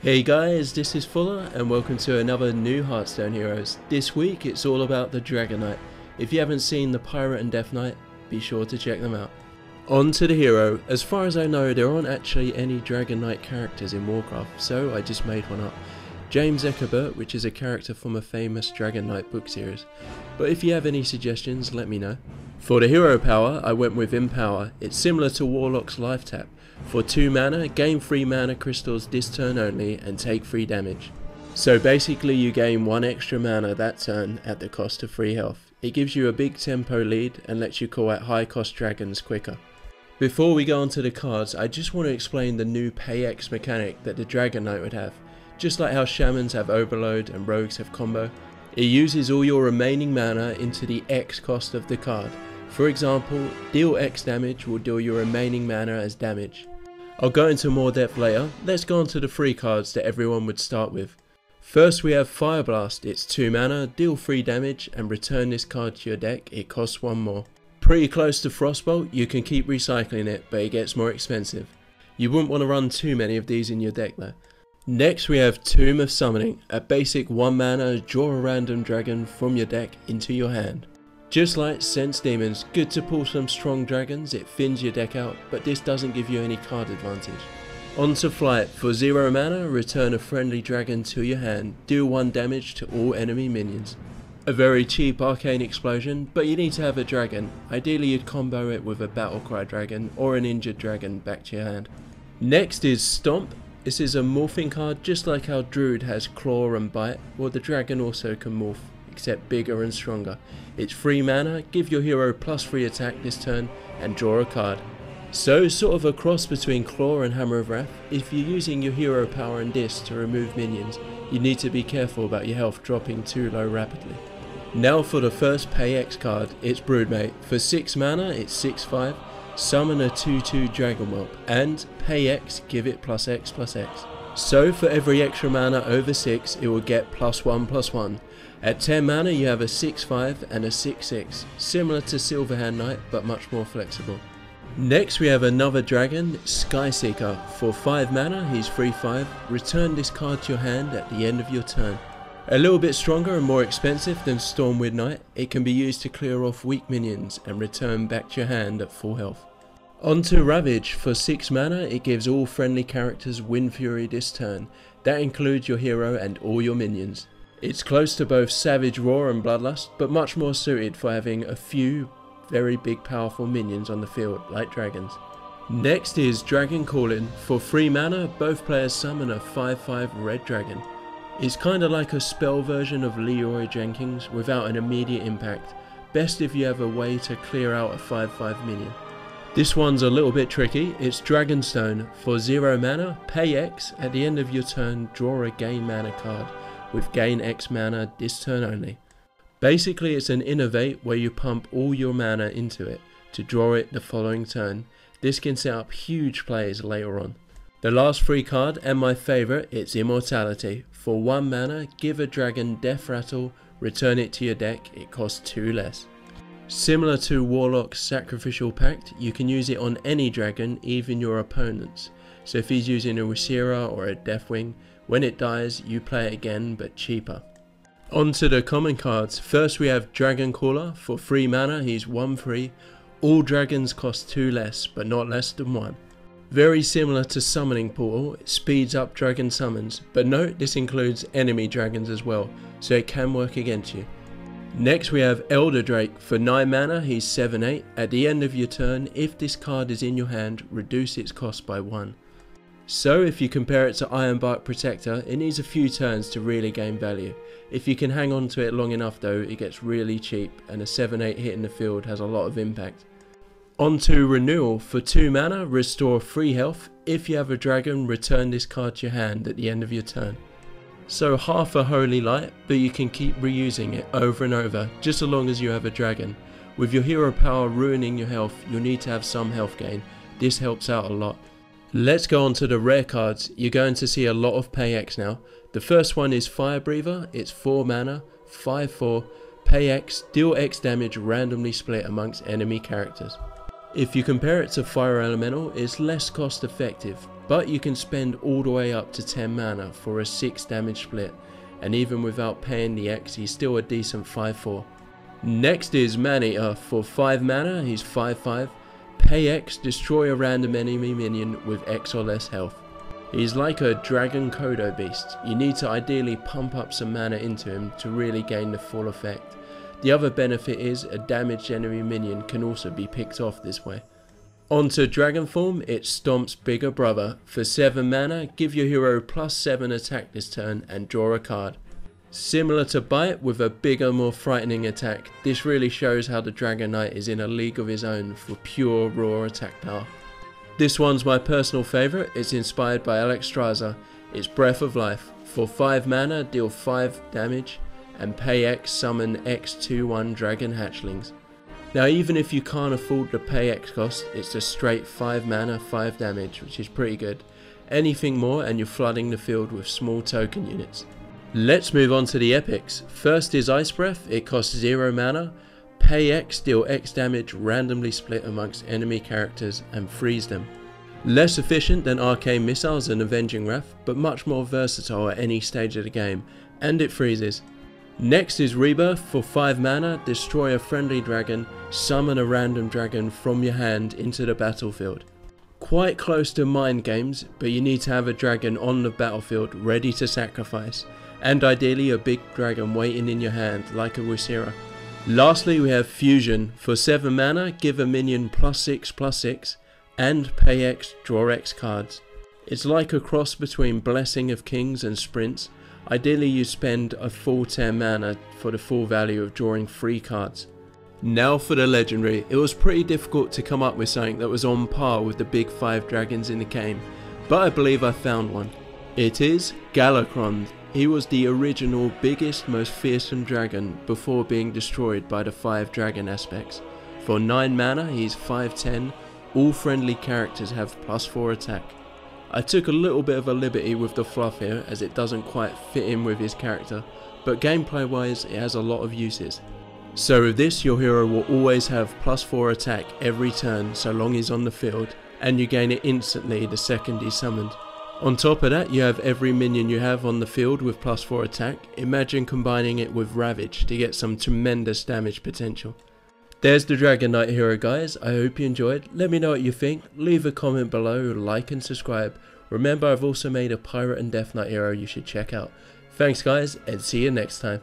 Hey guys, this is Fuller and welcome to another new Hearthstone Heroes. This week it's all about the Dragon Knight. If you haven't seen the Pirate and Death Knight, be sure to check them out. On to the hero. As far as I know, there aren't actually any Dragon Knight characters in Warcraft, so I just made one up. James Eckerbert, which is a character from a famous Dragon Knight book series. But if you have any suggestions, let me know. For the hero power, I went with Empower. It's similar to Warlock's Life Tap. For 2 mana, gain 3 mana crystals this turn only and take 3 damage. So basically you gain 1 extra mana that turn at the cost of 3 health. It gives you a big tempo lead and lets you call out high cost dragons quicker. Before we go on to the cards, I just want to explain the new PayEX mechanic that the Dragon Knight would have. Just like how Shamans have Overload and Rogues have Combo, it uses all your remaining mana into the X cost of the card. For example, deal X damage will deal your remaining mana as damage. I'll go into more depth later. Let's go on to the 3 cards that everyone would start with. First we have Fire Blast. It's 2 mana, deal 3 damage and return this card to your deck. It costs 1 more. Pretty close to Frostbolt. You can keep recycling it, but it gets more expensive. You wouldn't want to run too many of these in your deck though. Next we have Tomb of Summoning. A basic 1 mana, draw a random dragon from your deck into your hand. Just like Sense Demons, good to pull some strong dragons, it thins your deck out, but this doesn't give you any card advantage. On to Flight. For 0 mana, return a friendly dragon to your hand, deal 1 damage to all enemy minions. A very cheap arcane explosion, but you need to have a dragon. Ideally you'd combo it with a Battlecry dragon or an injured dragon back to your hand. Next is Stomp. This is a morphing card, just like how Druid has Claw and Bite, well the dragon also can morph, except bigger and stronger. It's 3 mana, give your hero +3 attack this turn and draw a card. So sort of a cross between Claw and Hammer of Wrath. If you're using your hero power and disc to remove minions, you need to be careful about your health dropping too low rapidly. Now for the first PayEX card, it's Broodmate. For 6 mana, it's 6/5, summon a 2/2 Dragon Whelp, and PayEX give it +X/X. So for every extra mana over 6, it will get +1/+1. At 10 mana you have a 6/5 and a 6/6, similar to Silverhand Knight but much more flexible. Next we have another dragon, Skyseeker. For 5 mana he's 3/5, return this card to your hand at the end of your turn. A little bit stronger and more expensive than Stormwind Knight, it can be used to clear off weak minions and return back to your hand at full health. On to Ravage. For 6 mana it gives all friendly characters Wind Fury this turn, that includes your hero and all your minions. It's close to both Savage Roar and Bloodlust, but much more suited for having a few very big powerful minions on the field, like dragons. Next is Dragon Calling. For 3 mana, both players summon a 5/5 red dragon. It's kinda like a spell version of Leroy Jenkins without an immediate impact. Best if you have a way to clear out a 5/5 minion. This one's a little bit tricky. It's Dragonstone. For 0 mana, pay X, at the end of your turn draw a gain mana card, with gain X mana this turn only. Basically it's an innovate where you pump all your mana into it to draw it the following turn. This can set up huge plays later on. The last 3 card, and my favourite, it's Immortality. For 1 mana, give a dragon Death Rattle, return it to your deck, it costs 2 less. Similar to Warlock's Sacrificial Pact, you can use it on any dragon, even your opponent's. So if he's using a Resira or a Deathwing, when it dies, you play it again, but cheaper. On to the common cards. First we have Dragon Caller. For 3 mana, he's 1/3. All dragons cost 2 less, but not less than 1. Very similar to Summoning Portal, it speeds up dragon summons, but note this includes enemy dragons as well, so it can work against you. Next we have Elder Drake. For 9 mana, he's 7/8. At the end of your turn, if this card is in your hand, reduce its cost by 1. So if you compare it to Ironbark Protector, it needs a few turns to really gain value. If you can hang on to it long enough though, it gets really cheap and a 7/8 hit in the field has a lot of impact. On to Renewal. For 2 mana, restore 3 health. If you have a dragon, return this card to your hand at the end of your turn. So half a Holy Light, but you can keep reusing it over and over, just as long as you have a dragon. With your hero power ruining your health, you'll need to have some health gain. This helps out a lot. Let's go on to the rare cards. You're going to see a lot of PayEX now. The first one is Fire Breather. It's 4 mana, 5/4, PayEX, deal X damage randomly split amongst enemy characters. If you compare it to Fire Elemental, it's less cost effective, but you can spend all the way up to 10 mana for a 6 damage split, and even without paying the X, he's still a decent 5/4. Next is Maneater. For 5 mana, he's 5/5. PayEX, destroy a random enemy minion with X or less health. He's like a Dragon Kodo beast. You need to ideally pump up some mana into him to really gain the full effect. The other benefit is a damaged enemy minion can also be picked off this way. Onto Dragon form, it Stomp's bigger brother. For 7 mana, give your hero +7 attack this turn and draw a card. Similar to Bite with a bigger, more frightening attack, this really shows how the Dragon Knight is in a league of his own for pure raw attack power. This one's my personal favourite. It's inspired by Alexstrasza. It's Breath of Life. For 5 mana, deal 5 damage and PayEX summon X/2/1 dragon hatchlings. Now even if you can't afford the PayEX cost, it's a straight 5 mana, 5 damage, which is pretty good. Anything more and you're flooding the field with small token units. Let's move on to the epics. First is Ice Breath. It costs 0 mana. PayEX, deal X damage randomly split amongst enemy characters and freeze them. Less efficient than Arcane Missiles and Avenging Wrath, but much more versatile at any stage of the game, and it freezes. Next is Rebirth. For 5 mana, destroy a friendly dragon, summon a random dragon from your hand into the battlefield. Quite close to Mind Games, but you need to have a dragon on the battlefield ready to sacrifice, and ideally a big dragon waiting in your hand like a Wisira. Lastly, we have Fusion. For 7 mana, give a minion +6/+6 and PayEX, draw X cards. It's like a cross between Blessing of Kings and Sprints. Ideally you spend a full 10 mana for the full value of drawing 3 cards. Now for the legendary. It was pretty difficult to come up with something that was on par with the big 5 dragons in the game, but I believe I found one. It is Galakrond. He was the original biggest, most fearsome dragon before being destroyed by the 5 dragon aspects. For 9 mana, he's 5/10. All friendly characters have +4 attack. I took a little bit of a liberty with the fluff here as it doesn't quite fit in with his character, but gameplay wise it has a lot of uses. So with this, your hero will always have +4 attack every turn so long he's on the field, and you gain it instantly the second he's summoned. On top of that, you have every minion you have on the field with +4 attack. Imagine combining it with Ravage to get some tremendous damage potential. There's the Dragon Knight hero, guys. I hope you enjoyed. Let me know what you think. Leave a comment below, like and subscribe. Remember, I've also made a Pirate and Death Knight hero you should check out. Thanks guys, and see you next time.